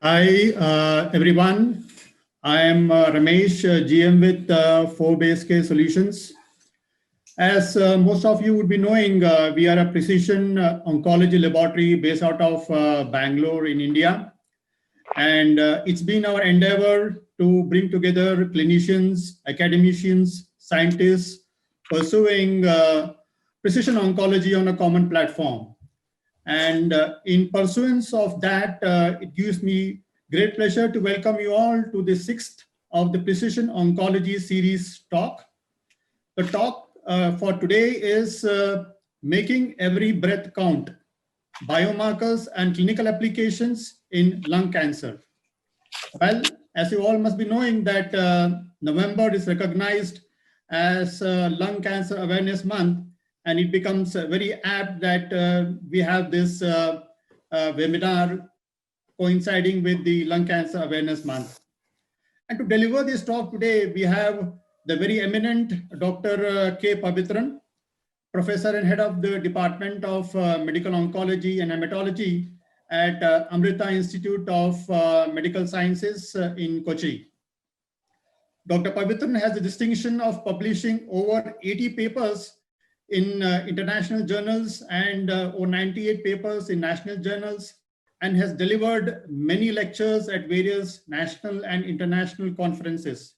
Hi, everyone. I am Ramesh, GM with 4BaseK Solutions. As most of you would be knowing, we are a precision oncology laboratory based out of Bangalore in India. And it's been our endeavor to bring together clinicians, academicians, scientists pursuing precision oncology on a common platform. And in pursuance of that, it gives me great pleasure to welcome you all to the sixth of the Precision Oncology series talk. The talk for today is Making Every Breath Count, Biomarkers and Clinical Applications in Lung Cancer. Well, as you all must be knowing that November is recognized as Lung Cancer Awareness Month, and it becomes very apt that we have this webinar coinciding with the Lung Cancer Awareness Month. And to deliver this talk today, we have the very eminent Dr. K. Pavitran, Professor and Head of the Department of Medical Oncology and Hematology at Amrita Institute of Medical Sciences in Kochi. Dr. Pavitran has the distinction of publishing over 80 papers in international journals and over 98 papers in national journals, and has delivered many lectures at various national and international conferences.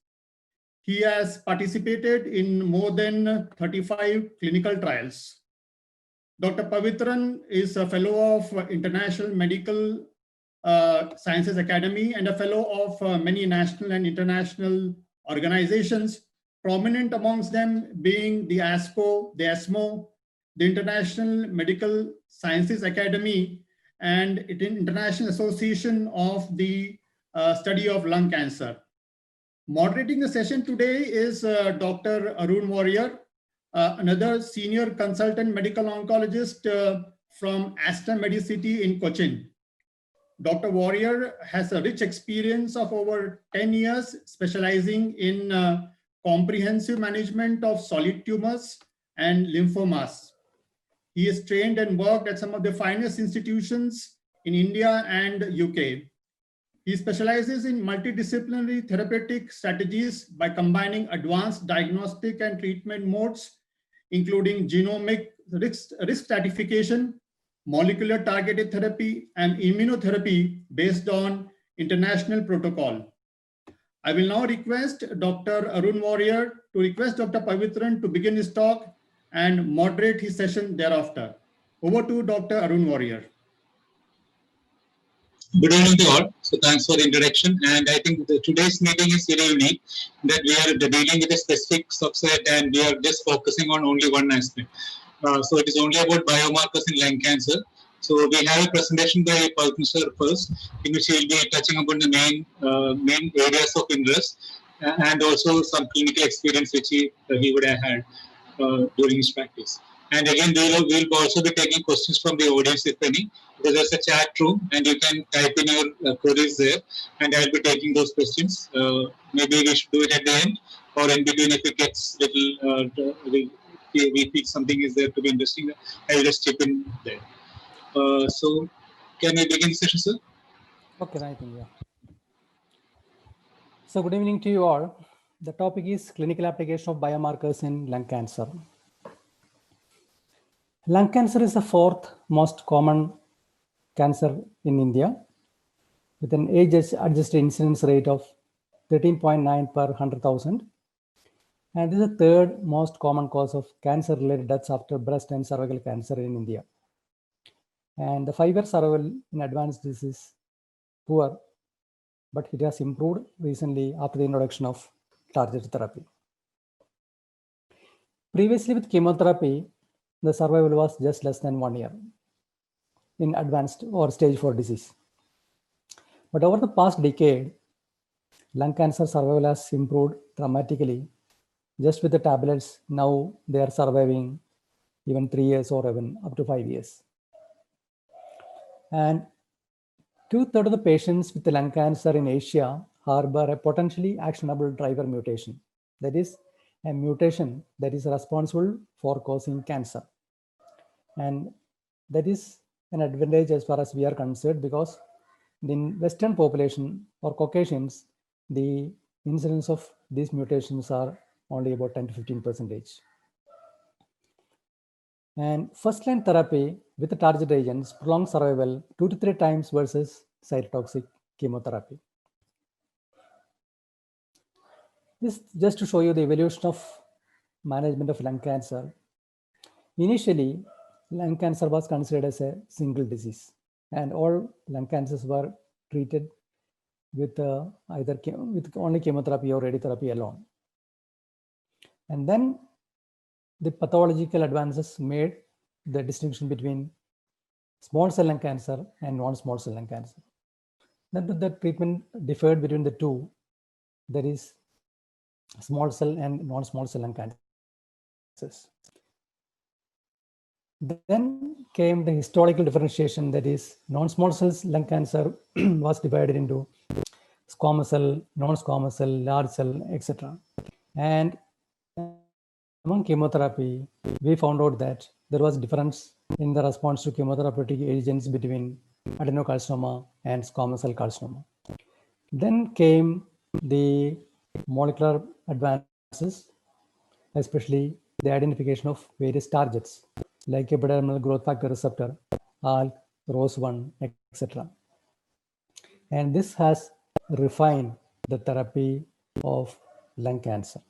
He has participated in more than 35 clinical trials. Dr. Pavitran is a fellow of International Medical Sciences Academy and a fellow of many national and international organizations, prominent amongst them being the ASCO, the ESMO, the International Medical Sciences Academy, and the International Association of the Study of Lung Cancer. Moderating the session today is Dr. Arun Warrior, another senior consultant medical oncologist from Aster Medicity in Cochin. Dr. Warrior has a rich experience of over 10 years specializing in comprehensive management of solid tumors and lymphomas. He is trained and worked at some of the finest institutions in India and UK. He specializes in multidisciplinary therapeutic strategies by combining advanced diagnostic and treatment modes, including genomic risk stratification, molecular targeted therapy, and immunotherapy based on international protocol. I will now request Dr. Arun Warrior to request Dr. Pavitran to begin his talk and moderate his session thereafter. Over to Dr. Arun Warrior. Good evening to all. So thanks for the introduction. And I think today's meeting is very unique that we are dealing with a specific subset and we are just focusing on only one aspect. So it is only about biomarkers in lung cancer. So we have a presentation by Pavitran sir first, in which he will be touching upon the main areas of interest and also some clinical experience which he would have had during his practice. And again, we'll also be taking questions from the audience if any. There's a chat room and you can type in your queries there and I'll be taking those questions. Maybe we should do it at the end or in between if it gets little, we think something is there to be interesting, I'll just chip in there. So can we begin the session, sir? Okay, I think, yeah. So good evening to you all. The topic is clinical application of biomarkers in lung cancer. Lung cancer is the fourth most common cancer in India, with an age-adjusted incidence rate of 13.9 per 100,000. And this is the third most common cause of cancer-related deaths after breast and cervical cancer in India. And the 5-year survival in advanced disease is poor, but it has improved recently after the introduction of targeted therapy. Previously with chemotherapy, the survival was just less than 1 year in advanced or stage 4 disease. But over the past decade, lung cancer survival has improved dramatically. Just with the tablets, now they are surviving even 3 years or even up to 5 years. And 2/3 of the patients with the lung cancer in Asia harbor a potentially actionable driver mutation. That is a mutation that is responsible for causing cancer. And that is an advantage as far as we are concerned, because in Western population or Caucasians, the incidence of these mutations are only about 10 to 15%. And first-line therapy with the target agents prolongs survival 2 to 3 times versus cytotoxic chemotherapy. This just to show you the evolution of management of lung cancer. Initially, lung cancer was considered as a single disease, and all lung cancers were treated with either with only chemotherapy or radiotherapy alone. And then the pathological advances made the distinction between small cell lung cancer and non-small cell lung cancer. Then the treatment differed between the two. There is small cell and non-small cell lung cancers. Then came the histological differentiation, that is non-small cell lung cancer was divided into squamous cell, non-squamous cell, large cell, etc. And among chemotherapy, we found out that there was difference in the response to chemotherapeutic agents between adenocarcinoma and squamous cell carcinoma. Then came the molecular advances, especially the identification of various targets like epidermal growth factor receptor, ALK, ROS1, etc. And this has refined the therapy of lung cancer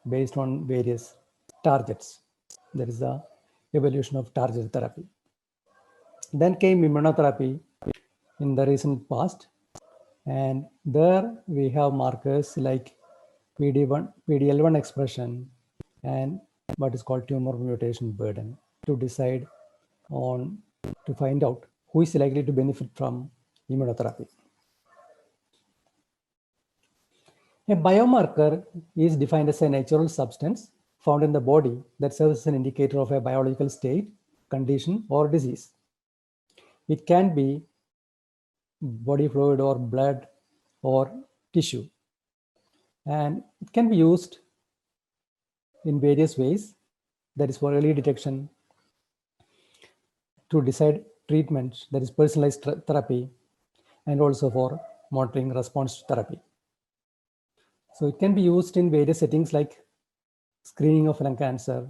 based on various targets. There is the evolution of targeted therapy. Then came immunotherapy in the recent past, and there we have markers like PD-L1 expression and what is called tumor mutation burden to decide on, to find out who is likely to benefit from immunotherapy. A biomarker is defined as a natural substance found in the body that serves as an indicator of a biological state, condition, or disease. It can be body fluid or blood or tissue. And it can be used in various ways, that is for early detection, to decide treatment, that is personalized therapy, and also for monitoring response to therapy. So it can be used in various settings like screening of lung cancer,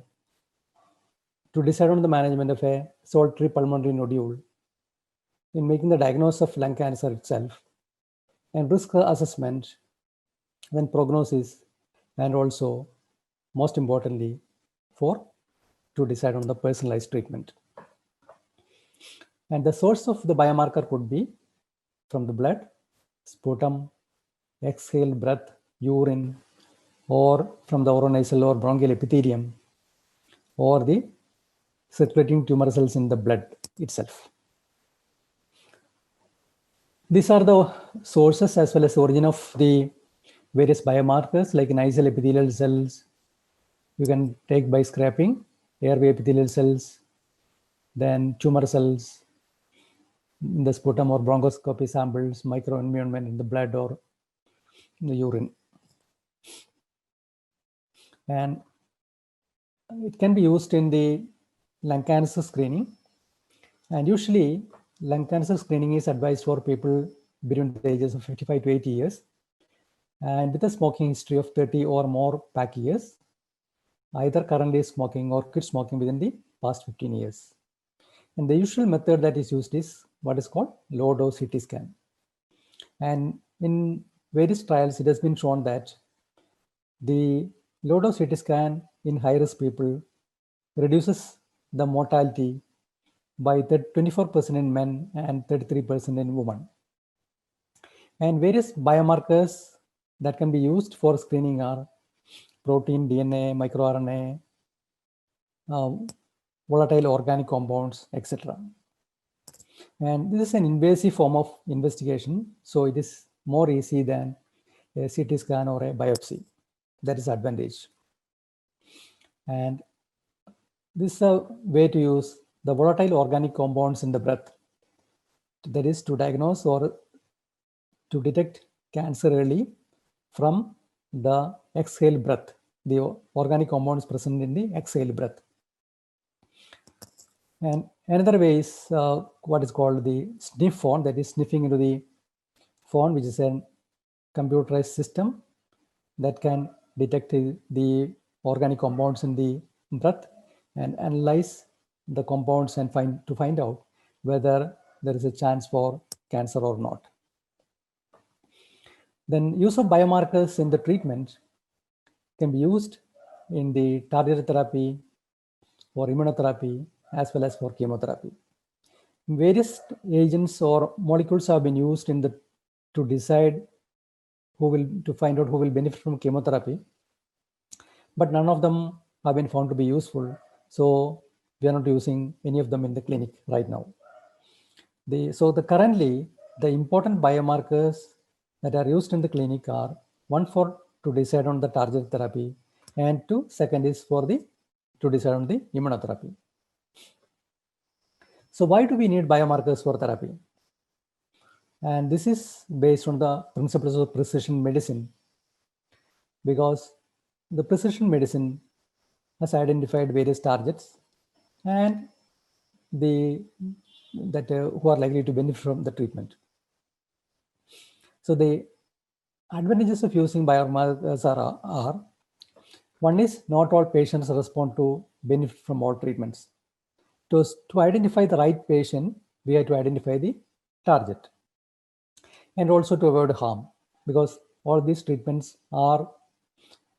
to decide on the management of a solitary pulmonary nodule, in making the diagnosis of lung cancer itself, and risk assessment, then prognosis, and also, most importantly, to decide on the personalized treatment. And the source of the biomarker could be from the blood, sputum, exhaled breath, urine, or from the oronasal or bronchial epithelium, or the circulating tumor cells in the blood itself. These are the sources as well as origin of the various biomarkers like nasal epithelial cells. You can take by scraping, airway epithelial cells, then tumor cells in the sputum or bronchoscopy samples, microenvironment in the blood or in the urine. And it can be used in the lung cancer screening. And usually lung cancer screening is advised for people between the ages of 55 to 80 years and with a smoking history of 30 or more pack years, either currently smoking or quit smoking within the past 15 years. And the usual method that is used is what is called low-dose CT scan. And in various trials, it has been shown that the low-dose CT scan in high-risk people reduces the mortality by 24% in men and 33% in women. And various biomarkers that can be used for screening are protein, DNA, microRNA, volatile organic compounds, etc. And this is an invasive form of investigation, so it is more easy than a CT scan or a biopsy. That is advantage. And this is a way to use the volatile organic compounds in the breath, that is to diagnose or to detect cancer early from the exhaled breath, the organic compounds present in the exhaled breath. And Another way is what is called the sniff phone, that is sniffing into the phone, which is a computerized system that can detect the organic compounds in the breath and analyze the compounds and find out whether there is a chance for cancer or not. Then use of biomarkers in the treatment can be used in the targeted therapy or immunotherapy as well as for chemotherapy. Various agents or molecules have been used to decide to find out who will benefit from chemotherapy, but none of them have been found to be useful. So we are not using any of them in the clinic right now. Currently the important biomarkers that are used in the clinic are one to decide on the target therapy, and second is to decide on the immunotherapy. So why do we need biomarkers for therapy? And this is based on the principles of precision medicine, because the precision medicine has identified various targets and who are likely to benefit from the treatment. So the advantages of using biomarkers are one is not all patients respond to benefit from all treatments. To identify the right patient, we have to identify the target, and also to avoid harm, because all these treatments are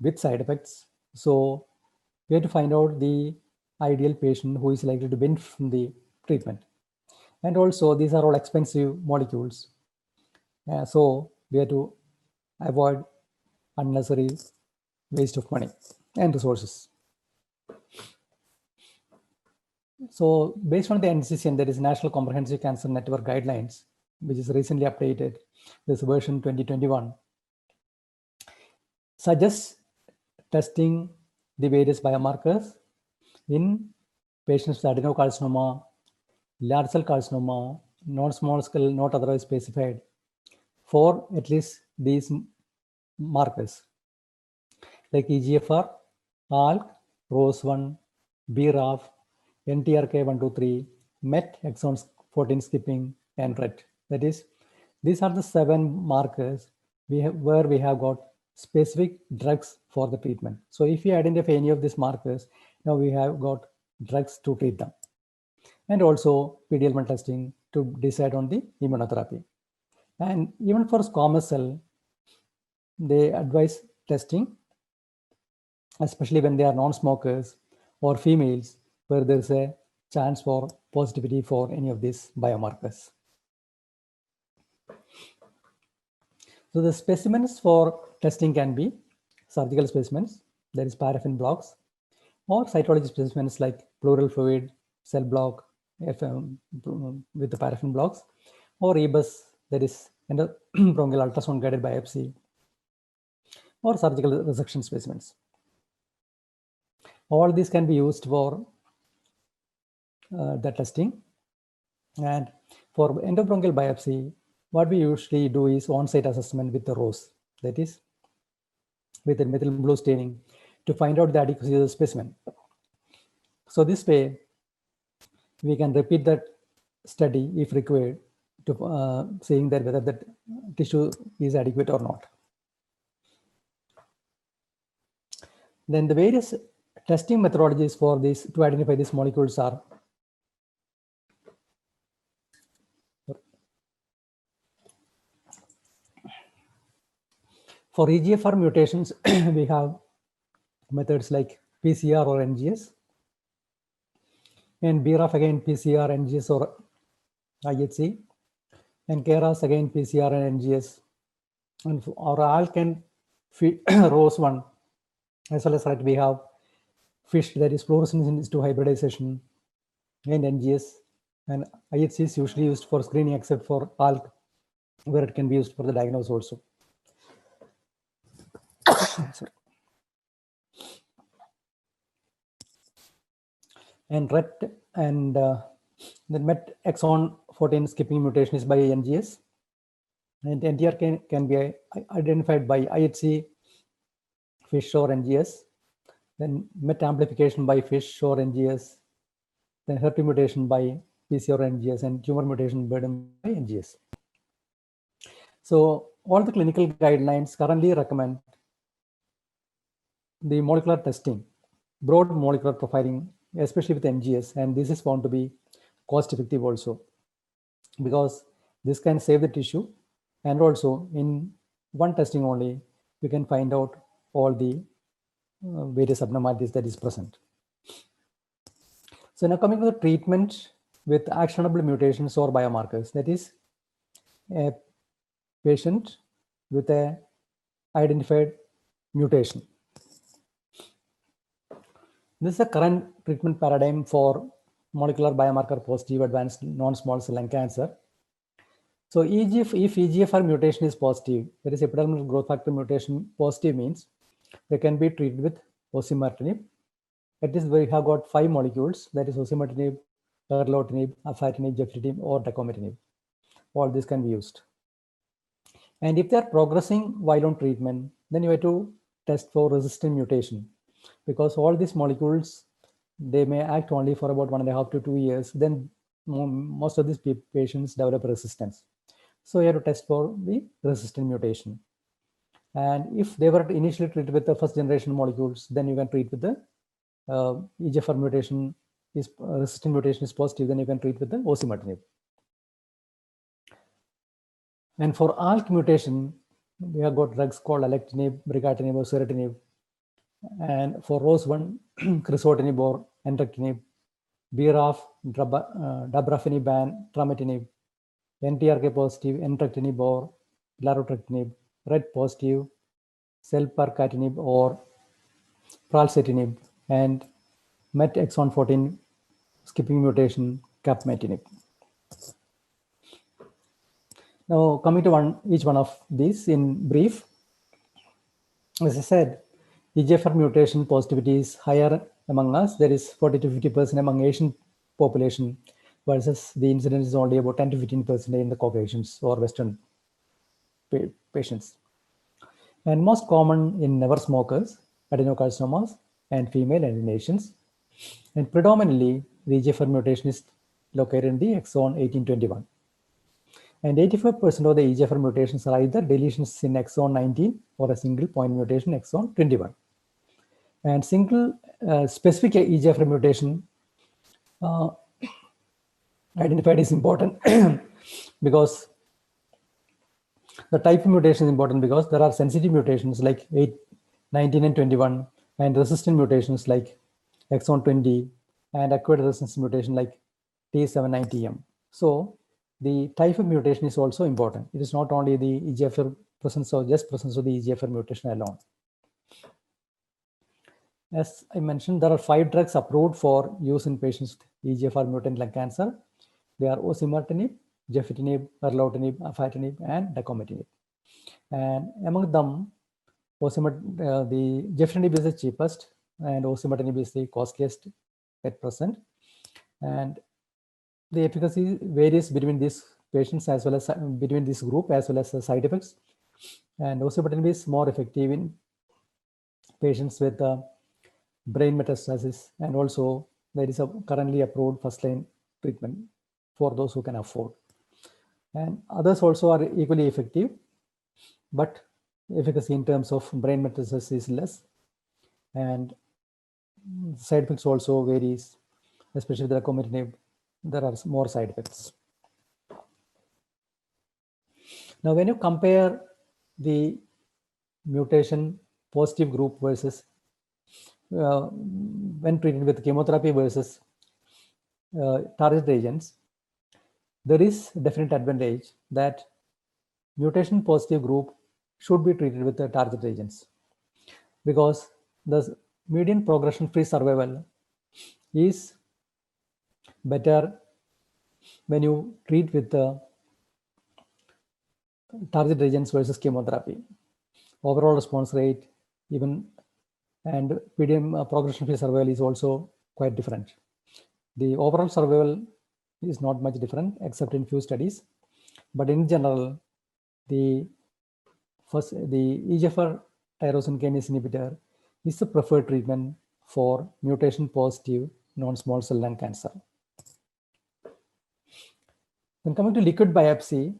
with side effects. So we have to find out the ideal patient who is likely to benefit from the treatment. And also these are all expensive molecules. So we have to avoid unnecessary waste of money and resources. So based on the NCCN, that is National Comprehensive Cancer Network Guidelines, which is recently updated, this version 2021, suggests testing the various biomarkers in patients with adenocarcinoma, large cell carcinoma, non-small cell, not otherwise specified, for at least these markers like EGFR, ALK, ROS1, BRAF, NTRK123, MET, exon 14 skipping, and RET. That is, these are the 7 markers where we have got specific drugs for the treatment. So if we identify any of these markers, now we have got drugs to treat them. And also PD-L1 testing to decide on the immunotherapy. And even for squamous cell, they advise testing, especially when they are non-smokers or females, where there's a chance for positivity for any of these biomarkers. So the specimens for testing can be surgical specimens, that is paraffin blocks, or cytology specimens like pleural fluid, cell block with the paraffin blocks, or EBUS, that is endobronchial ultrasound guided biopsy, or surgical resection specimens. All these can be used for the testing. And for endobronchial biopsy, what we usually do is on-site assessment with the ROS, that is with the methyl blue staining, to find out the adequacy of the specimen. So this way, we can repeat that study if required to seeing that whether that tissue is adequate or not. Then the various testing methodologies for this to identify these molecules are for EGFR mutations, we have methods like PCR or NGS, and BRAF again PCR, NGS or IHC, and KRAS again PCR and NGS, and our ALK and ROS1 as well as RET, we have FISH, that is fluorescence to hybridization, and NGS, and IHC is usually used for screening except for ALK, where it can be used for the diagnosis also. Sorry. And RET and the MET exon 14 skipping mutation is by NGS, and NTR can be identified by IHC, FISH or NGS. Then MET amplification by FISH or NGS, then HER2 mutation by PCR NGS, and tumor mutation burden by NGS. So all the clinical guidelines currently recommend the molecular testing, broad molecular profiling, especially with NGS, and this is found to be cost effective also, because this can save the tissue, and also in one testing only we can find out all the various abnormalities that is present. So now coming to the treatment with actionable mutations or biomarkers, that is a patient with a identified mutation. This is the current treatment paradigm for molecular biomarker positive advanced non-small cell lung cancer. So if EGFR mutation is positive, that is epidermal growth factor mutation positive, means they can be treated with osimertinib. At least we have got 5 molecules, that is osimertinib, erlotinib, afatinib, gefitinib, or dacomitinib. All this can be used. And if they are progressing while on treatment, then you have to test for resistant mutation, because all these molecules, they may act only for about 1.5 to 2 years. Then most of these patients develop resistance. So you have to test for the resistant mutation. And if they were initially treated with the first generation molecules, then you can treat with the EGFR mutation is resistant mutation is positive, then you can treat with the osimertinib. And for ALK mutation, we have got drugs called alectinib, brigatinib, or ceritinib. And for ROS1, crizotinib or entrectinib, BRAF, dabrafenib, and trametinib, NTRK positive, entrectinib or larotrectinib, RET positive, selpercatinib or pralsetinib, and MET exon 14 skipping mutation, capmatinib. Now coming to each one of these in brief. As I said, EGFR mutation positivity is higher among us. There is 40 to 50% among Asian population, versus the incidence is only about 10 to 15% in the Caucasians or Western patients. And most common in never smokers, adenocarcinomas, and female alienations. And predominantly, the EGFR mutation is located in the exon 1821. And 85% of the EGFR mutations are either deletions in exon 19 or a single point mutation exon 21. And single specific EGFR mutation identified is important because the type of mutation is important, because there are sensitive mutations like 8, 19, and 21, and resistant mutations like exon 20, and acquired resistance mutation like T790M. So the type of mutation is also important. It is not only the EGFR presence or just presence of the EGFR mutation alone. As I mentioned, there are 5 drugs approved for use in patients with EGFR mutant lung cancer. They are osimertinib, gefitinib, erlotinib, afatinib, and dacomitinib. And among them, the gefitinib is the cheapest, and osimertinib is the costliest at present. And the efficacy varies between these patients as well as between this group as well as the side effects. And osimertinib is more effective in patients with brain metastasis, and also there is a currently approved first-line treatment for those who can afford. And others also are equally effective, but efficacy in terms of brain metastasis is less, and side effects also varies, especially with the dacomitinib. There are more side effects. Now, when you compare the mutation positive group versus when treated with chemotherapy versus target agents, there is definite advantage that mutation positive group should be treated with the target agents, because the median progression-free survival is better when you treat with the target agents versus chemotherapy. Overall response rate, even, and median progression-free survival is also quite different. The overall survival is not much different except in few studies, but in general, the EGFR tyrosine kinase inhibitor is the preferred treatment for mutation positive non-small cell lung cancer. Then coming to liquid biopsy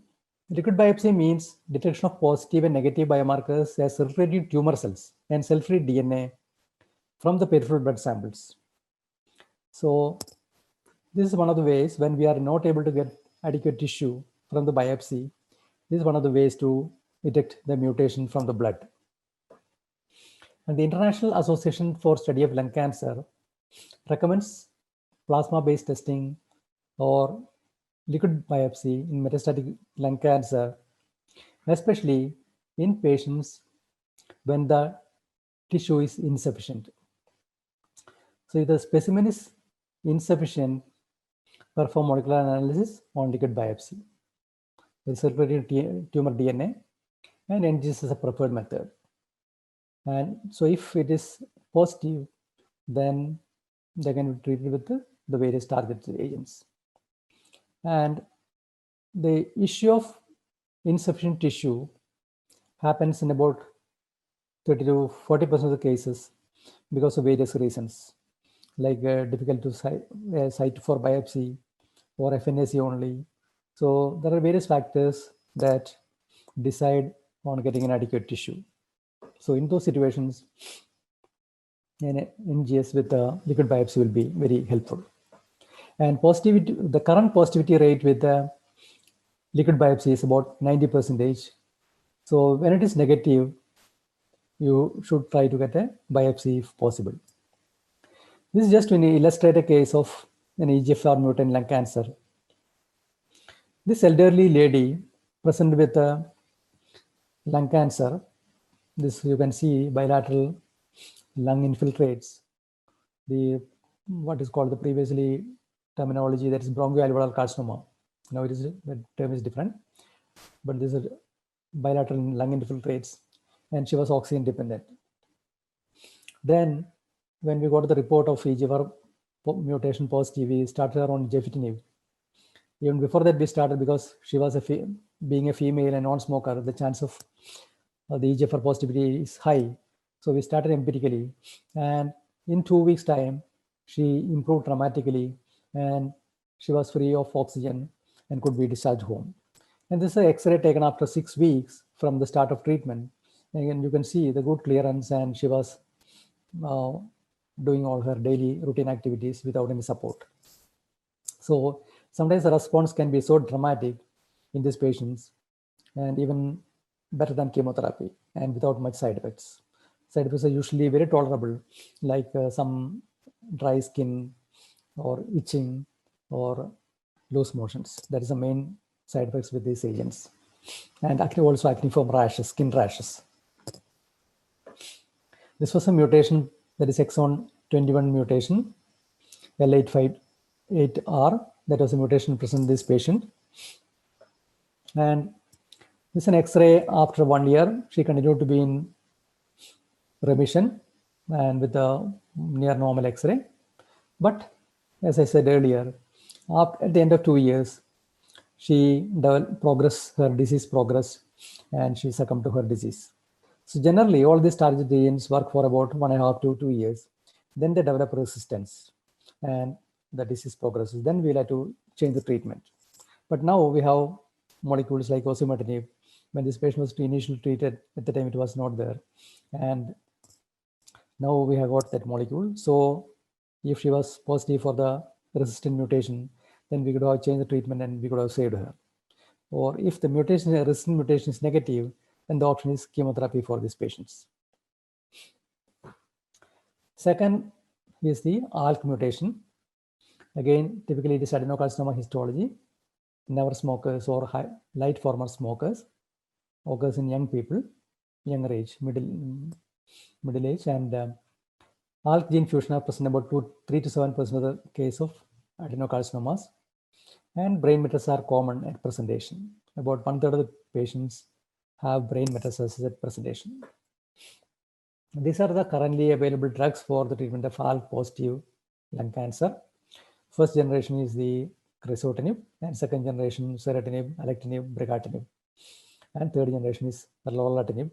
means detection of positive and negative biomarkers as circulating tumor cells and cell-free DNA from the peripheral blood samples. So this is one of the ways when we are not able to get adequate tissue from the biopsy. This is one of the ways to detect the mutation from the blood. And the International Association for Study of Lung Cancer recommends plasma-based testing or liquid biopsy in metastatic lung cancer, especially in patients when the tissue is insufficient. So if the specimen is insufficient, perform molecular analysis on liquid biopsy. The circulating tumor DNA and NGS is a preferred method. And so if it is positive, then they can be treated with the various targeted agents. And the issue of insufficient tissue happens in about 30 to 40% of the cases because of various reasons, like difficult to site for biopsy or FNAC only. So there are various factors that decide on getting an adequate tissue. So in those situations, an NGS with a liquid biopsy will be very helpful. And positivity, the current positivity rate with the liquid biopsy is about 90%. So when it is negative, you should try to get a biopsy if possible. This is just to illustrate a case of an EGFR mutant lung cancer. This elderly lady presented with a lung cancer. This you can see bilateral lung infiltrates. The what is called the previously terminology that is bronchoalveolar carcinoma. Now it is the term is different, but this is bilateral lung infiltrates, and she was oxygen dependent. Then, when we got the report of EGFR mutation positive, we started her on gefitinib. Even before that, we started because she was being a female and non-smoker, the chance of the EGFR positivity is high. So we started empirically, and in 2 weeks' time, she improved dramatically, and she was free of oxygen and could be discharged home. And this is an X-ray taken after 6 weeks from the start of treatment. And you can see the good clearance, and she was doing all her daily routine activities without any support. So sometimes the response can be so dramatic in these patients, and even better than chemotherapy, and without much side effects. Side effects are usually very tolerable, like some dry skin or itching or loose motions. That is the main side effects with these agents. And also acneiform rashes, skin rashes. This was a mutation, that is exon 21 mutation, L858R. That was a mutation present in this patient. And this is an X-ray after 1 year. She continued to be in remission and with a near normal X-ray. But as I said earlier, at the end of 2 years, she her disease progressed, and she succumbed to her disease. So generally, all these targeted agents work for about 1.5 to 2 years. Then they develop resistance, and the disease progresses. Then we'll have to change the treatment. But now we have molecules like osimertinib. When this patient was initially treated, at the time it was not there. And now we have got that molecule. So if she was positive for the resistant mutation, then we could have changed the treatment and we could have saved her. Or if the resistant mutation is negative, then the option is chemotherapy for these patients. Second is the ALK mutation. Again, typically it is adenocarcinoma histology. Never smokers or light former smokers. Occurs in young people, younger age, middle age, and ALK gene fusion are present about 3 to 7% of the case of adenocarcinomas, and brain metastases are common at presentation. About 1/3 of the patients have brain metastases at presentation. These are the currently available drugs for the treatment of ALK positive lung cancer. First generation is the crizotinib, and second generation ceritinib, alectinib, brigatinib, and third generation is lorlatinib.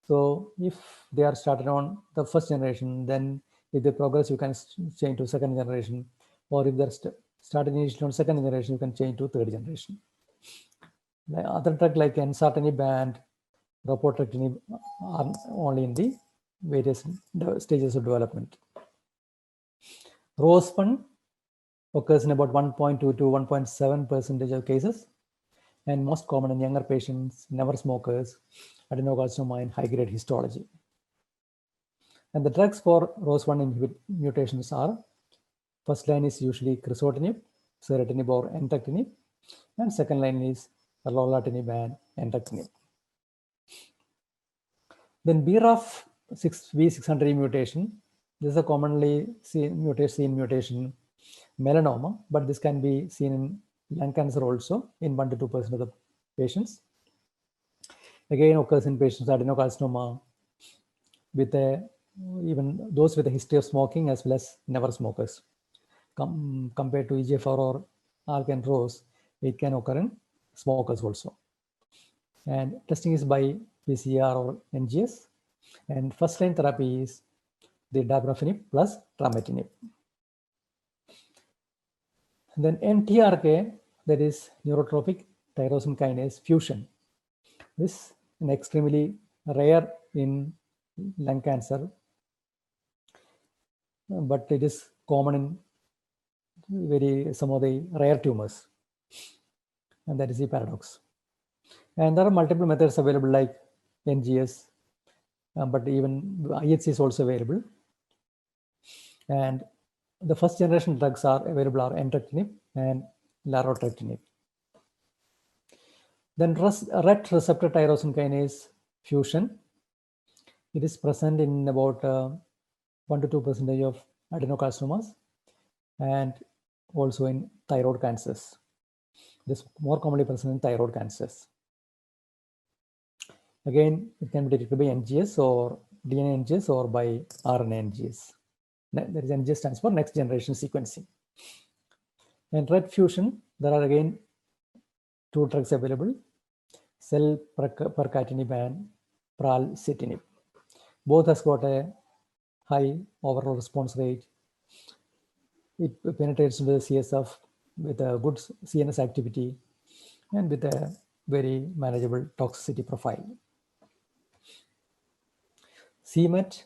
So if they are started on the first generation, then if they progress, you can change to second generation, or if they're started initially on second generation, you can change to third generation. The other drug like ensartinib and repotrectinib are only in the various stages of development. ROS1 occurs in about 1.2 to 1.7% of cases, and most common in younger patients, never smokers, adenocarcinoma in high-grade histology. And the drugs for ROS1 mutations are, first line is usually crizotinib, ceritinib or entrectinib, and second line is lorlatinib and entrectinib. Then BRAF V600E mutation, this is a commonly seen mutation melanoma, but this can be seen in lung cancer also in 1 to 2% of the patients. Again, occurs in patients with adenocarcinoma, with even those with a history of smoking as well as never smokers. Compared to EGFR or ALK and ROS, it can occur in smokers also. And testing is by PCR or NGS. And first line therapy is the dabrafenib plus trametinib. Then NTRK, that is neurotrophic tyrosine kinase fusion. This is extremely rare in lung cancer, but it is common in some of the rare tumors, and that is the paradox. And there are multiple methods available like NGS, but even IHC is also available. And the first generation drugs are available are entrectinib and larotrectinib. Then RET receptor tyrosine kinase fusion. It is present in about 1 to 2% of adenocarcinomas and also in thyroid cancers. This is more commonly present in thyroid cancers. Again, it can be detected by NGS or DNA NGS or by RNA NGS. That is NGS stands for next generation sequencing. And RET fusion, there are again 2 drugs available, selpercatinib and pralsetinib. Both has got a high overall response rate. It penetrates into the CSF with a good CNS activity and with a very manageable toxicity profile. CMET,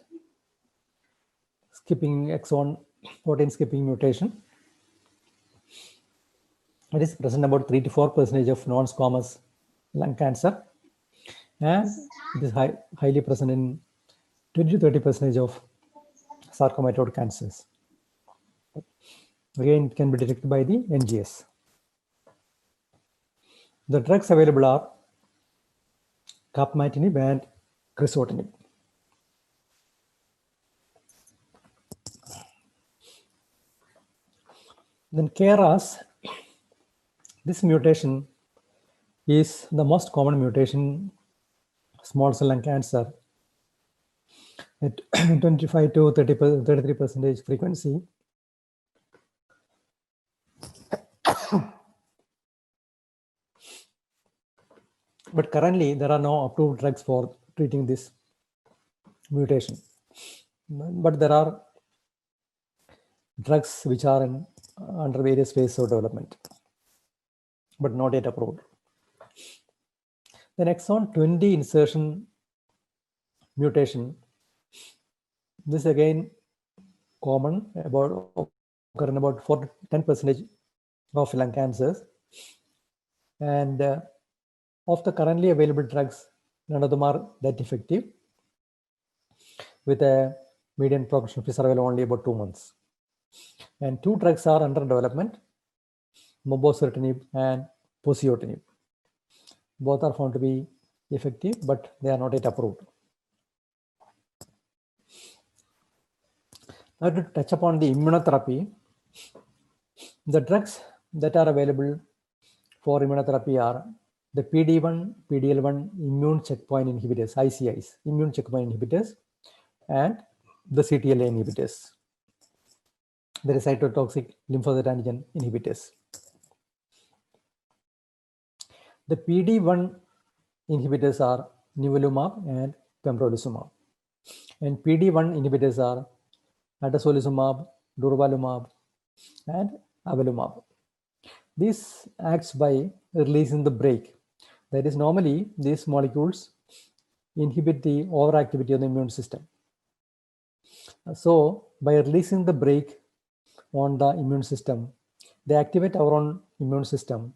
skipping exon protein skipping mutation. It is present about 3 to 4% of non-squamous lung cancer, and it is highly present in 20 to 30% of sarcomatoid cancers. Again, it can be detected by the NGS. The drugs available are capmatinib and crizotinib. Then KRAS, this mutation is the most common mutation small cell lung cancer at 25 to 33% frequency. But currently, there are no approved drugs for treating this mutation. But there are drugs which are under various phases of development, but not yet approved. The exon 20 insertion mutation, this again common, occur in about 4 to 10% of lung cancers. And of the currently available drugs, none of them are that effective, with a median progression-free survival only about 2 months. And 2 drugs are under development, mobocertinib and posidotinib. Both are found to be effective, but they are not yet approved. Now to touch upon the immunotherapy, the drugs that are available for immunotherapy are the PD-1, PD-L1 immune checkpoint inhibitors, ICIs, immune checkpoint inhibitors, and the CTLA inhibitors. There is cytotoxic lymphocyte antigen inhibitors. The PD-1 inhibitors are nivolumab and pembrolizumab. And PD-1 inhibitors are atezolizumab, durvalumab, and avelumab. This acts by releasing the brake. That is, normally these molecules inhibit the overactivity of the immune system. So by releasing the brake on the immune system, they activate our own immune system,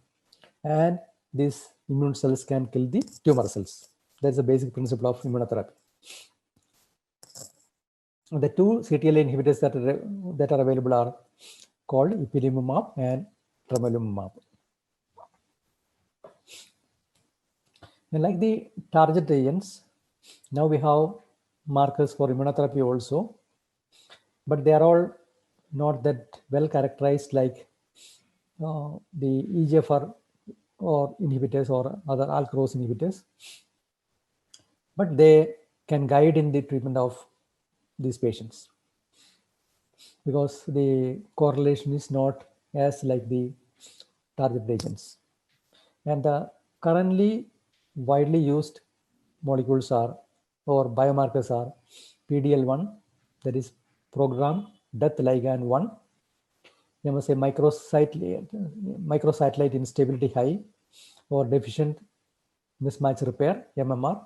and these immune cells can kill the tumor cells. That's the basic principle of immunotherapy. The two CTLA inhibitors that are available are called ipilimumab and tremelimumab. And like the target agents, now we have markers for immunotherapy also, but they are all not that well characterized like the EGFR or inhibitors or other ALK-ROS inhibitors, but they can guide in the treatment of these patients because the correlation is not as like the target agents. And the currently widely used molecules are or biomarkers are PDL1, that is program death ligand 1, MSA microsatellite instability high or deficient mismatch repair, MMR,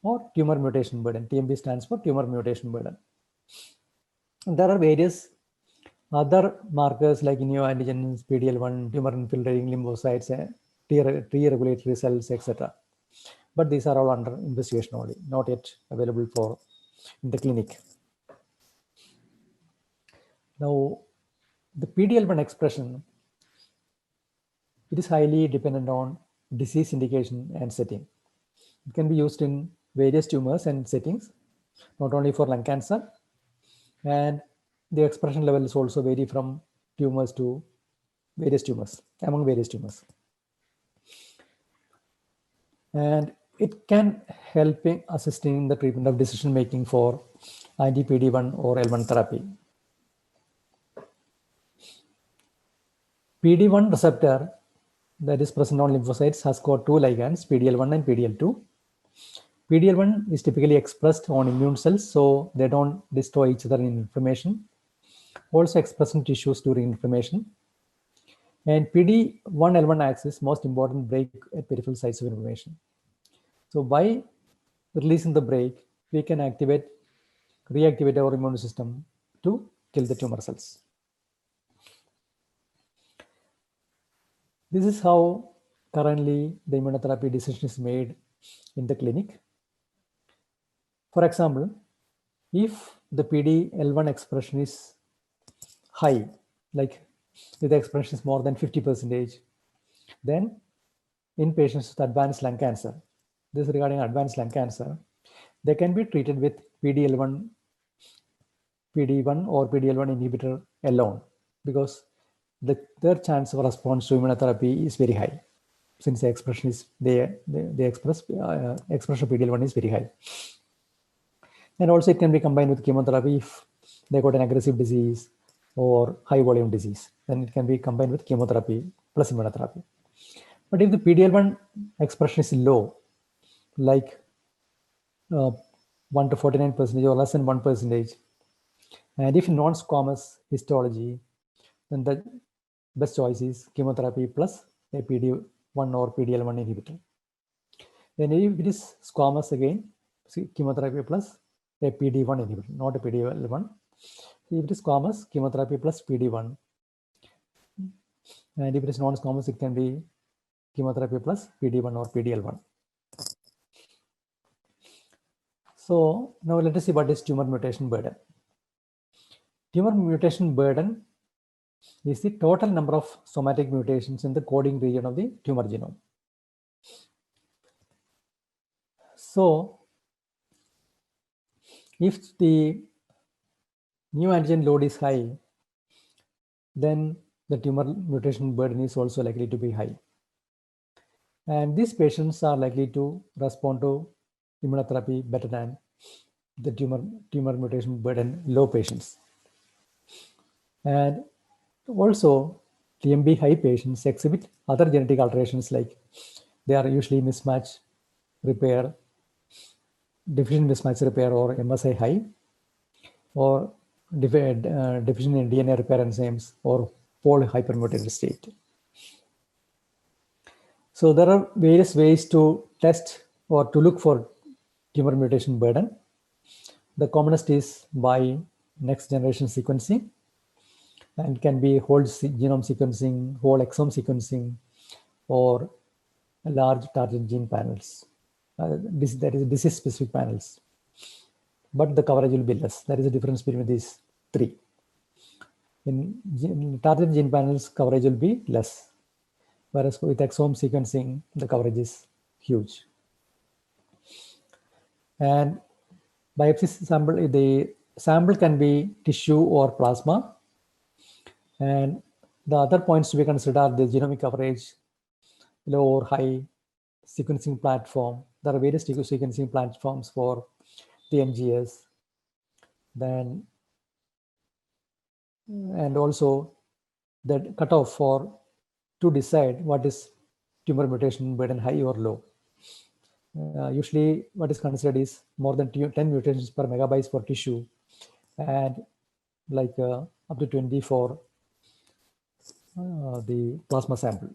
or tumor mutation burden. TMB stands for tumor mutation burden. And there are various other markers like neoantigens, PDL1, tumor infiltrating lymphocytes, T regulatory cells, etc. But these are all under investigation only, not yet available for in the clinic. Now, the PDL1 expression, it is highly dependent on disease indication and setting. It can be used in various tumors and settings, not only for lung cancer, and the expression levels also vary from tumors to various tumors, among various tumors. And it can help in assisting in the treatment of decision making for anti-PD1 or L1 therapy. PD1 receptor that is present on lymphocytes has got two ligands, PDL1 and PDL2. PDL1 is typically expressed on immune cells, so they don't destroy each other in inflammation. Also expressed in tissues during inflammation. And PD1-L1 axis, most important brake at peripheral sites of inflammation. So by releasing the brake, we can reactivate our immune system to kill the tumor cells. This is how currently the immunotherapy decision is made in the clinic. For example, if the PD-L1 expression is high, like if the expression is more than 50%, then in patients with advanced lung cancer, this is regarding advanced lung cancer, they can be treated with PD-1 or PD-L1 inhibitor alone because their chance of response to immunotherapy is very high since the expression is expression of PD-L1 is very high. And also it can be combined with chemotherapy if they got an aggressive disease or high volume disease, then it can be combined with chemotherapy plus immunotherapy. But if the PD-L1 expression is low, like 1 to 49% or less than 1%, and if non-squamous histology, then the best choice is chemotherapy plus a PD-1 or PD-L1 inhibitor. Then if it is squamous, again, chemotherapy plus a PD-1 inhibitor, not a PD-L1. If it is squamous, chemotherapy plus PD-1. And if it is non-squamous, it can be chemotherapy plus PD-1 or PD-L1. So now let us see what is tumor mutation burden. Tumor mutation burden is the total number of somatic mutations in the coding region of the tumor genome. So if the neoantigen load is high, then the tumor mutation burden is also likely to be high. And these patients are likely to respond to immunotherapy better than the tumor mutation burden low patients. And also TMB high patients exhibit other genetic alterations like they are usually mismatch repair, deficient mismatch repair or MSI high, or deficient in DNA repair enzymes or pol hypermutated state. So there are various ways to test or to look for tumor mutation burden. The commonest is by next generation sequencing, and can be whole genome sequencing, whole exome sequencing, or large target gene panels. That is disease specific panels. But the coverage will be less. There is a difference between these three. In target gene panels, coverage will be less, whereas with exome sequencing, the coverage is huge. And biopsy sample, the sample can be tissue or plasma. And the other points to be considered are the genomic coverage, low or high, sequencing platform. There are various sequencing platforms for the NGS. Then, and also the cutoff for to decide what is tumor mutation burden, high or low. Usually what is considered is more than 10 mutations per megabytes for tissue, and like up to 20 for the plasma sample.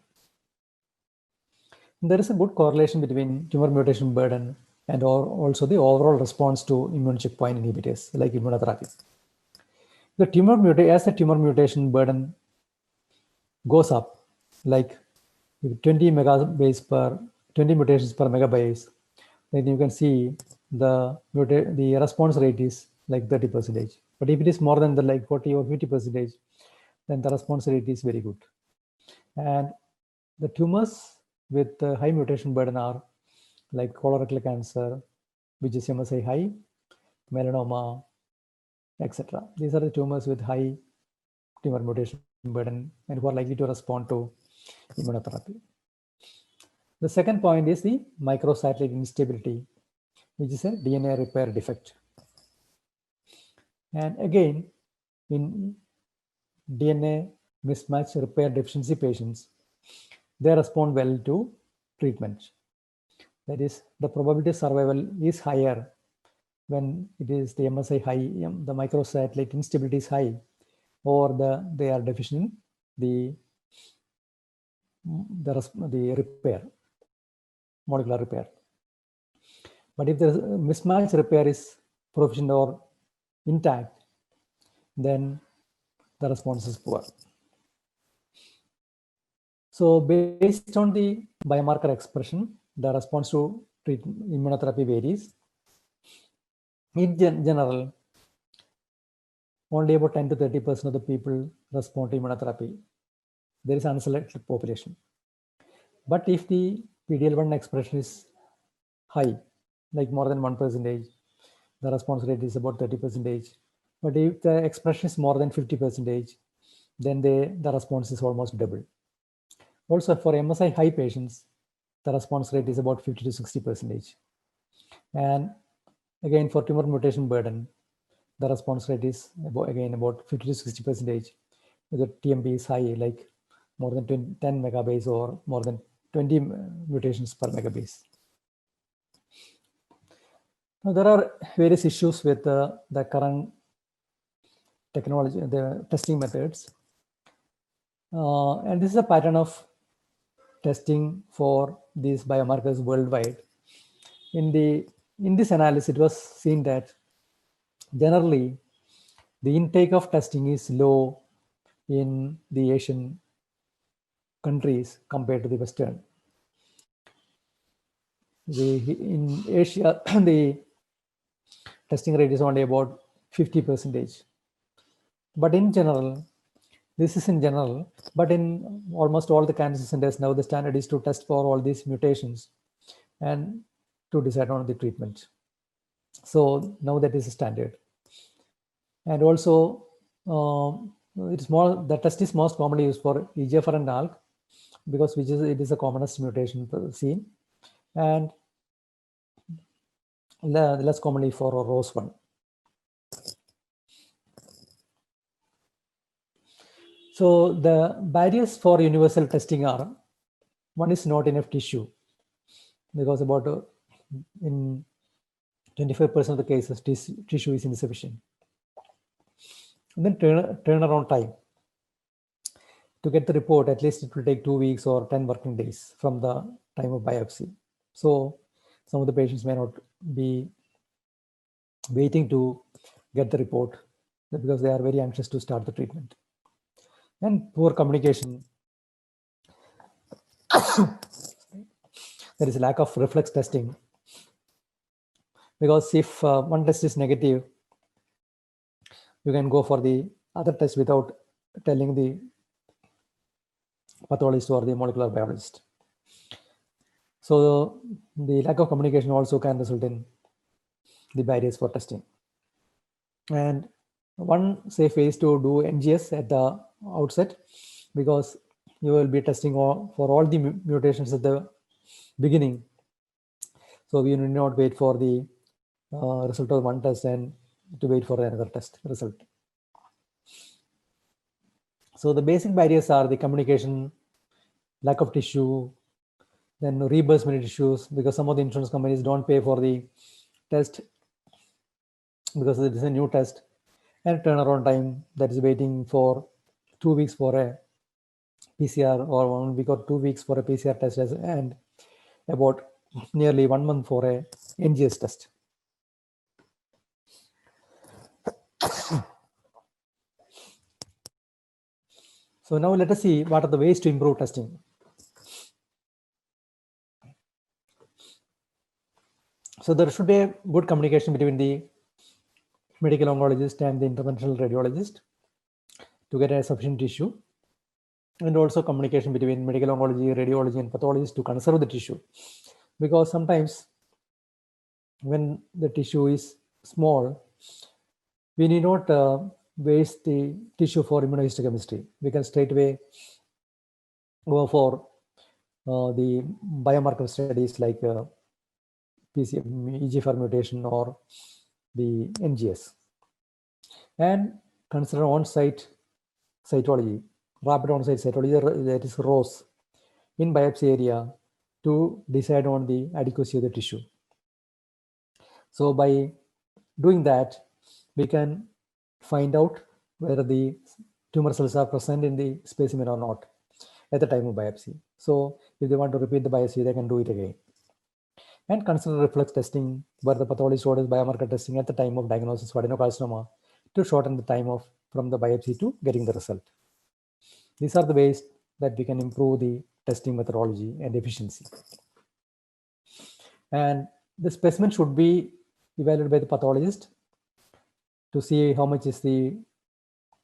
There is a good correlation between tumor mutation burden and also the overall response to immune checkpoint inhibitors like immunotherapy. As the tumor mutation burden goes up, like 20 mutations per megabytes, then you can see the response rate is like 30%. But if it is more than the like 40 or 50%, then the response rate is very good. And the tumors with high mutation burden are like colorectal cancer, which is MSI high, melanoma, etc. These are the tumors with high tumor mutation burden and who are likely to respond to immunotherapy. The second point is the microsatellite instability, which is a DNA repair defect. And again, in DNA mismatch repair deficiency patients, they respond well to treatment. That is, the probability of survival is higher when it is the MSI high, the microsatellite instability is high, or they are deficient in the repair, molecular repair. But if the mismatch repair is proficient or intact, then the response is poor. So based on the biomarker expression, the response to immunotherapy varies. In general, only about 10 to 30% of the people respond to immunotherapy. There is unselected population. But if the PD-L1 expression is high, like more than 1%, the response rate is about 30%. But if the expression is more than 50%, then the response is almost double. Also for MSI high patients, the response rate is about 50 to 60%. And again, for tumor mutation burden, the response rate is about 50 to 60%. The TMB is high, like more than 10 megabase or more than 20 mutations per megabase. Now, there are various issues with the current technology, the testing methods. And this is a pattern of testing for these biomarkers worldwide. In this analysis, it was seen that generally the intake of testing is low in the Asian countries compared to the Western. In Asia, the testing rate is only about 50%. But in general, this is in general, but in almost all the cancer centers now, the standard is to test for all these mutations and to decide on the treatment. So now that is a standard. And also, the test is most commonly used for EGFR and ALK because it is the commonest mutation seen, and less commonly for ROS1. So the barriers for universal testing are, one is not enough tissue, because about in 25% of the cases, tissue is insufficient. And then turnaround time. to get the report, at least it will take 2 weeks or 10 working days from the time of biopsy. So some of the patients may not be waiting to get the report because they are very anxious to start the treatment. And poor communication. There is a lack of reflex testing, because if one test is negative, you can go for the other test without telling the pathologist or the molecular biologist. So the lack of communication also can result in the barriers for testing. And one safe way is to do NGS at the outset, because you will be testing for all the mutations at the beginning. So we need not wait for the result of one test and to wait for another test result. So the basic barriers are the communication, lack of tissue, then reimbursement issues, because some of the insurance companies don't pay for the test because it is a new test, and turnaround time, that is waiting for 2 weeks for a PCR, or 1 week or 2 weeks for a PCR test, and about nearly 1 month for a NGS test. So now let us see what are the ways to improve testing. So there should be a good communication between the medical oncologist and the interventional radiologist to get a sufficient tissue, and also communication between medical oncology, radiology, and pathologist to conserve the tissue, because sometimes when the tissue is small, we need not waste the tissue for immunohistochemistry. We can straight away go for the biomarker studies like EGFR mutation or the NGS, and consider on-site cytology, rapid on-site cytology, that is ROS, in biopsy area to decide on the adequacy of the tissue. So by doing that, we can find out whether the tumor cells are present in the specimen or not at the time of biopsy. So if they want to repeat the biopsy, they can do it again. And consider reflex testing, where the pathologist orders biomarker testing at the time of diagnosis of adenocarcinoma to shorten the time from the biopsy to getting the result. These are the ways that we can improve the testing methodology and efficiency. And the specimen should be evaluated by the pathologist to see how much is the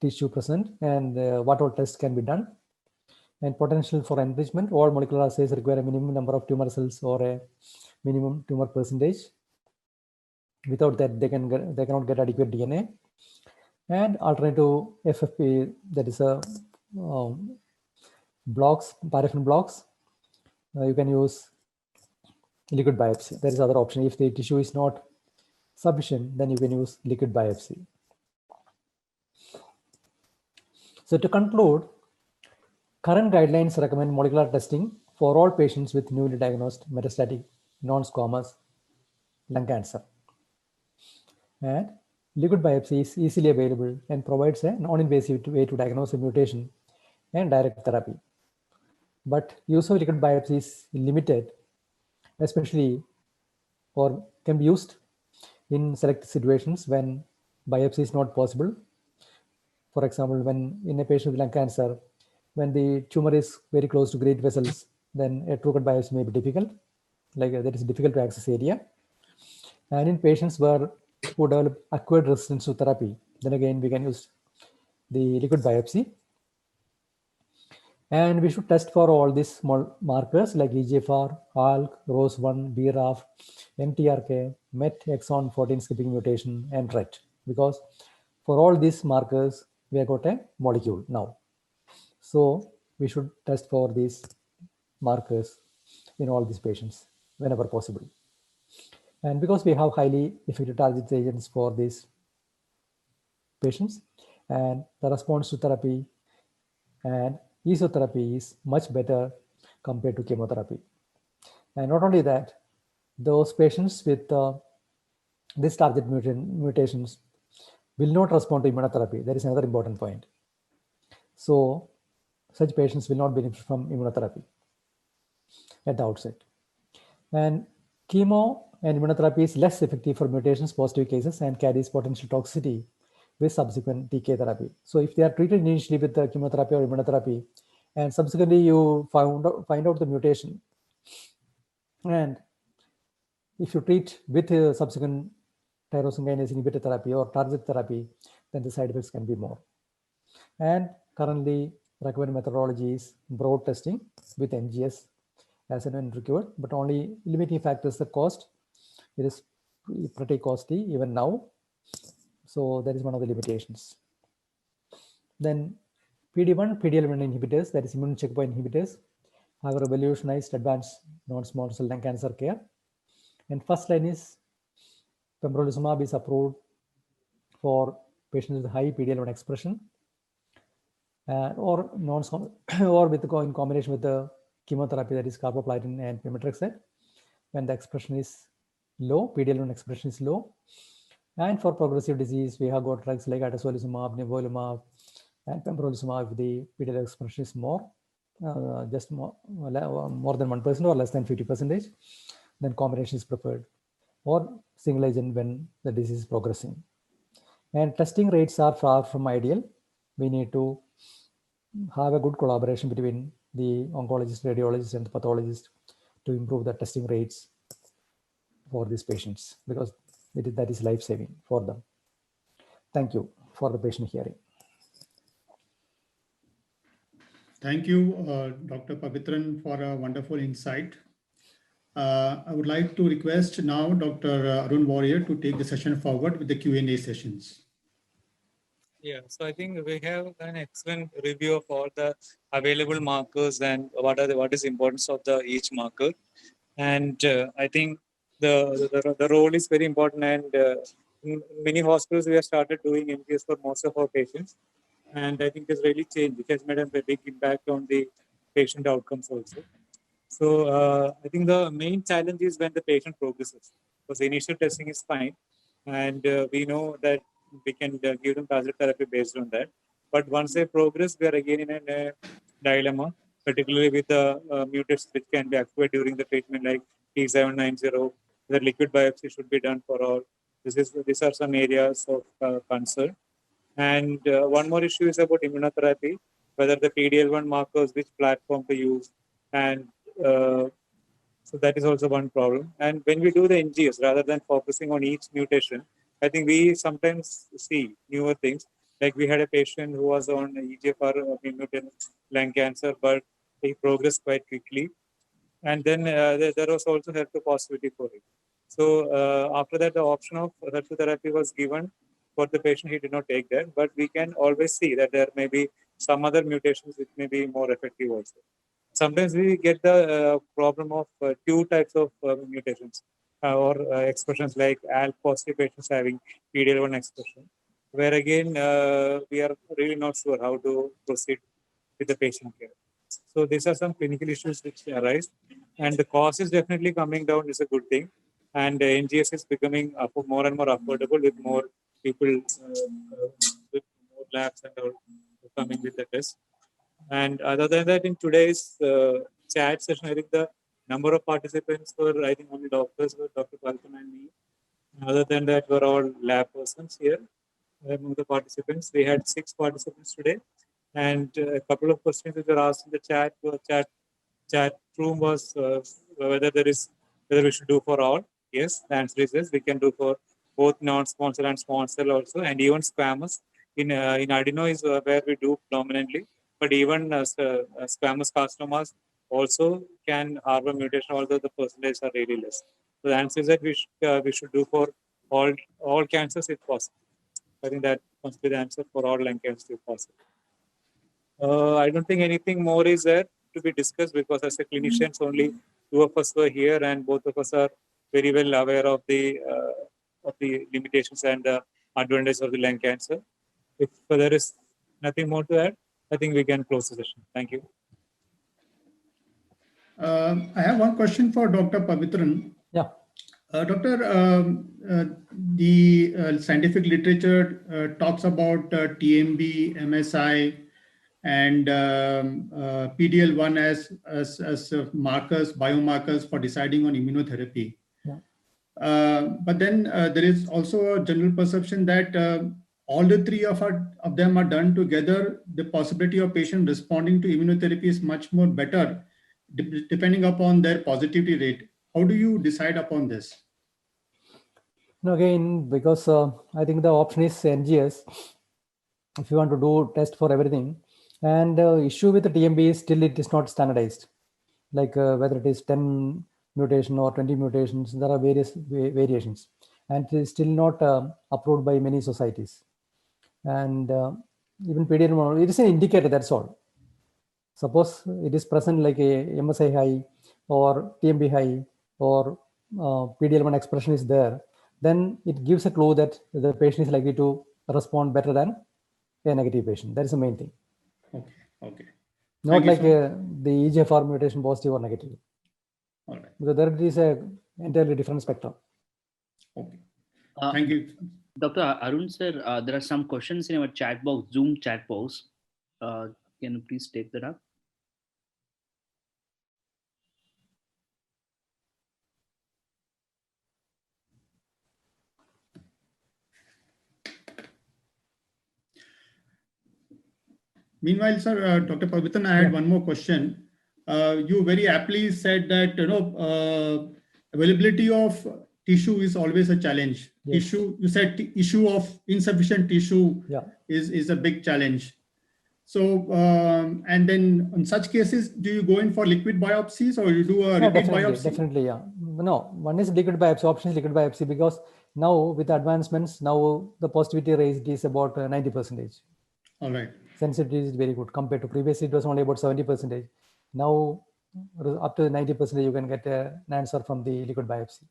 tissue present and what all tests can be done. And potential for enrichment, all molecular assays require a minimum number of tumor cells or a minimum tumor percentage. Without that, they cannot get adequate DNA. And alternative FFP, that is a blocks, paraffin blocks. You can use liquid biopsy. There is other option. If the tissue is not sufficient, then you can use liquid biopsy. So to conclude, current guidelines recommend molecular testing for all patients with newly diagnosed metastatic non-squamous lung cancer. And liquid biopsy is easily available and provides a non-invasive way to diagnose a mutation and direct therapy. But use of liquid biopsy is limited, especially, or can be used in selected situations when biopsy is not possible. For example, when in a patient with lung cancer, when the tumor is very close to great vessels, then a true cut biopsy may be difficult, like that is difficult to access area. And in patients who develop acquired resistance to therapy, then again we can use the liquid biopsy. And we should test for all these small markers like EGFR, ALK, ROS1, BRAF, MTRK, MET, exon 14 skipping mutation, and RET, because for all these markers, we have got a molecule now. So we should test for these markers in all these patients whenever possible. And because we have highly effective target agents for these patients, and the response to therapy and esotherapy is much better compared to chemotherapy. And not only that, those patients with this target mutations will not respond to immunotherapy. That is another important point. So such patients will not benefit from immunotherapy at the outset. And chemo and immunotherapy is less effective for mutations positive cases and carries potential toxicity with subsequent TK therapy. So if they are treated initially with the chemotherapy or immunotherapy, and subsequently you find out the mutation, and if you treat with subsequent tyrosine kinase inhibitor therapy or target therapy, then the side effects can be more. And currently recommended methodology is broad testing with NGS as and when required, but only limiting factors the cost. It is pretty costly even now. So that is one of the limitations. Then PD-1, PD-L1 inhibitors, that is immune checkpoint inhibitors, have revolutionized advanced non-small cell lung cancer care. And first line is pembrolizumab is approved for patients with high PD-L1 expression, or with in combination with the chemotherapy, that is carboplatin and pemetrexed, when the expression is low, PD-L1 expression is low. And for progressive disease, we have got drugs like atezolizumab, nivolumab, and pembrolizumab. If the PD-L1 expression is more, just more than 1% or less than 50%, then combination is preferred, or single agent when the disease is progressing. And testing rates are far from ideal. We need to have a good collaboration between the oncologist, radiologist, and the pathologist to improve the testing rates for these patients, because that is life-saving for them. Thank you for the patient hearing. Thank you, Dr. Pavitran, for a wonderful insight. I would like to request now Dr. Arun Warrior to take the session forward with the Q&A sessions. Yeah, so I think we have an excellent review of all the available markers and what is the importance of each marker. And I think the role is very important. And in many hospitals, we have started doing MPS for most of our patients. And I think it's really changed. It has made a big impact on the patient outcomes also. So I think the main challenge is when the patient progresses, because the initial testing is fine. And we know that we can give them targeted therapy based on that. But once they progress, we are again in a dilemma, particularly with the mutations which can be acquired during the treatment, like T790. The liquid biopsy should be done for all. These are some areas of concern. And one more issue is about immunotherapy, whether the PD-L1 markers, which platform to use. And so that is also one problem. And when we do the NGS, rather than focusing on each mutation, I think we sometimes see newer things. Like we had a patient who was on EGFR mutant lung cancer, but he progressed quite quickly. And then there was also HER2 positivity for him. So after that, the option of HER2 therapy was given for the patient. He did not take that, but we can always see that there may be some other mutations which may be more effective also. Sometimes we get the problem of two types of mutations or expressions, like ALK positive patients having PD-L1 expression, where again we are really not sure how to proceed with the patient care. So these are some clinical issues which arise, and the cost is definitely coming down. Is a good thing, and NGS is becoming more and more affordable with more people, with more labs and all coming with the test. And other than that, in today's chat session, I think the number of participants were, I think only doctors were Dr. Pavitran and me. Other than that, were all lab persons here among the participants. We had 6 participants today, and a couple of questions that were asked in the chat room was whether we should do for all. Yes, the answer is yes. We can do for both non-small cell and small cell also, and even squamous. In adeno is where we do predominantly. But even squamous carcinomas also can harbor mutation, although the percentage are really less. So the answer is that we should do for all cancers if possible. I think that must be the answer for all lung cancers if possible. I don't think anything more is there to be discussed, because as a clinicians, only 2 of us were here, and both of us are very well aware of the limitations and the advantages of the lung cancer. If there is nothing more to add, I think we can close the session. Thank you. I have one question for Dr. Pavitran. Yeah. Doctor, the scientific literature talks about TMB, MSI, and PDL1 as markers, biomarkers for deciding on immunotherapy. Yeah. But then there is also a general perception that all the three of them are done together. The possibility of patient responding to immunotherapy is much more better, depending upon their positivity rate. How do you decide upon this? No, again, because I think the option is NGS. If you want to do test for everything, and issue with the TMB is still it is not standardized. Like whether it is 10 mutation or 20 mutations, there are various variations, and it is still not approved by many societies. And even PDL1, it is an indicator, that's all. Suppose it is present like a MSI high or TMB high or PDL1 expression is there, then it gives a clue that the patient is likely to respond better than a negative patient. That is the main thing. Okay. Okay. Not Thank you like so the EGFR mutation positive or negative. All right. Because there is a entirely different spectrum. Okay. Uh, Thank you. Dr. Arun sir, there are some questions in our chat box, Zoom chat box. Can you please take that up? Meanwhile, sir, Dr. Pavitran, I had one more question. You very aptly said that availability of tissue is always a challenge. Yes. You said issue of insufficient tissue Yeah. is a big challenge. So, and then in such cases, do you go in for liquid biopsies or you do a Yeah, repeat definitely, biopsy? definitely, yeah. No, one is liquid biopsy, option is liquid biopsy, because now with advancements, now the positivity rate is about 90%. All right. Sensitivity is very good compared to previously it was only about 70%. Now up to 90% you can get an answer from the liquid biopsy.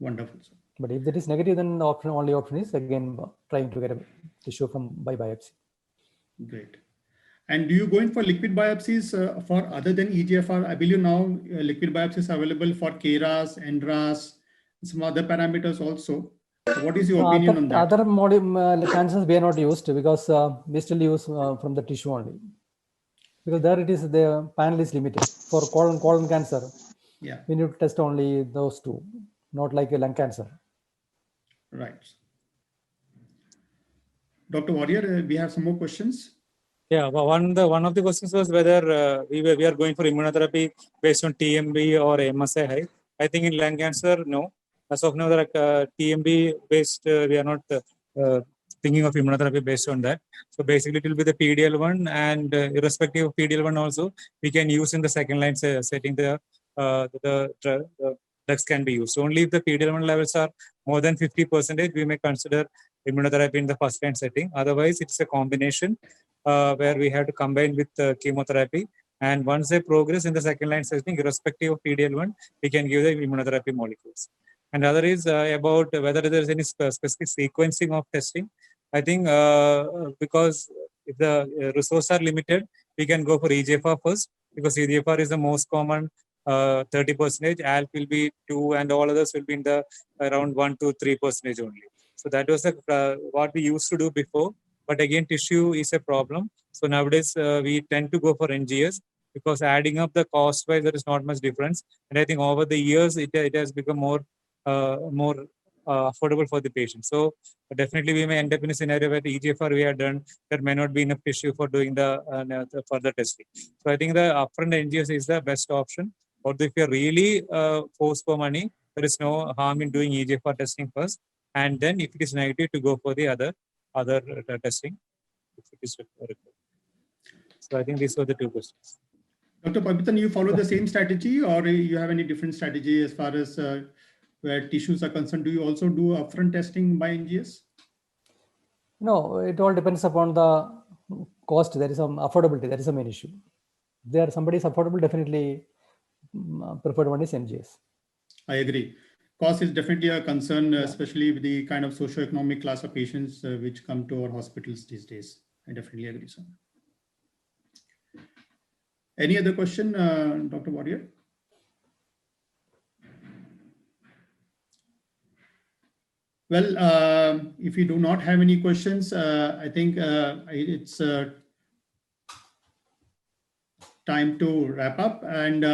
Wonderful, sir. But if that is negative, then the only option is again trying to get a tissue by biopsy. Great. And do you go in for liquid biopsies for other than EGFR? I believe now liquid biopsies are available for KRAS, NRAS, some other parameters also. What is your opinion on that? Other cancers we are not used because we still use from the tissue only. Because there it is, the panel is limited. For colon cancer, Yeah, we need to test only those two, not like a lung cancer. right. Dr. Warrior, we have some more questions. Yeah, well, one of the questions was whether we are going for immunotherapy based on TMB or MSI high. I think in lung cancer, no. As of now, TMB based, we are not thinking of immunotherapy based on that. So basically, it will be the PDL1, and irrespective of PDL1 also, we can use in the second line setting the drugs can be used. So only if the PDL1 levels are more than 50%, we may consider immunotherapy in the first line setting. Otherwise, it's a combination where we have to combine with chemotherapy. And once they progress in the second line setting, irrespective of PDL1, we can give the immunotherapy molecules. And other is about whether there is any specific sequencing of testing. I think because if the resources are limited, we can go for EGFR first, because EGFR is the most common 30%. ALK will be 2, and all others will be in the around 1 to 3% only. So that was what we used to do before. But again, tissue is a problem. So nowadays we tend to go for NGS, because adding up the cost wise, there is not much difference. And I think over the years, it has become more affordable for the patient. So definitely we may end up in a scenario where the EGFR we have done, there may not be enough tissue for doing the further testing. So I think the upfront NGS is the best option. Or if you're really forced for money, there is no harm in doing EGFR testing first. And then if it is negative, to go for the other testing, if it is required. So I think these were the two questions. Dr. Pavitran, you follow the same strategy, or you have any different strategy as far as where tissues are concerned? Do you also do upfront testing by NGS? No, it all depends upon the cost. There is some affordability. That is the main issue. If there somebody is affordable, definitely preferred one is NGS. I agree. Cost is definitely a concern, especially with the kind of socioeconomic class of patients which come to our hospitals these days. I definitely agree, sir. Any other question, Dr. Warrior? Well, if you do not have any questions, I think it's time to wrap up. And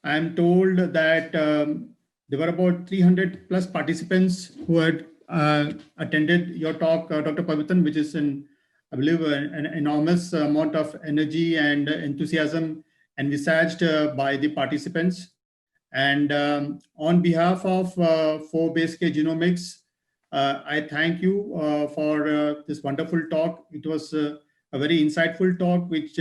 I'm told that there were about 300 plus participants who had attended your talk, Dr. Pavitan, which is I believe, an enormous amount of energy and enthusiasm envisaged by the participants. And on behalf of 4BaseK Genomics, I thank you for this wonderful talk. It was a very insightful talk, which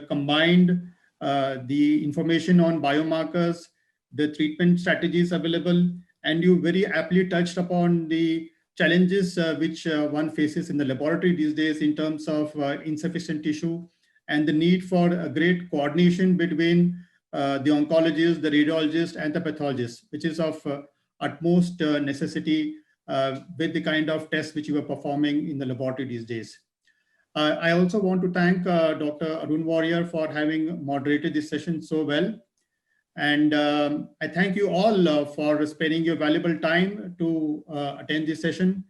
combined the information on biomarkers, the treatment strategies available, and you very aptly touched upon the challenges which one faces in the laboratory these days in terms of insufficient tissue and the need for a great coordination between the oncologist, the radiologist, and the pathologist, which is of utmost necessity with the kind of tests which you are performing in the laboratory these days. I also want to thank Dr. Arun Warrior for having moderated this session so well. And I thank you all for spending your valuable time to attend this session.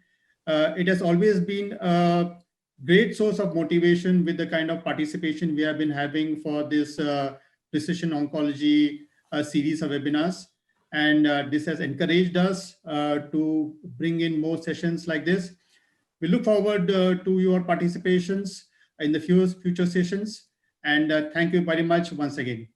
It has always been a great source of motivation with the kind of participation we have been having for this precision oncology series of webinars. And this has encouraged us to bring in more sessions like this. We look forward to your participations in the future sessions. And thank you very much once again.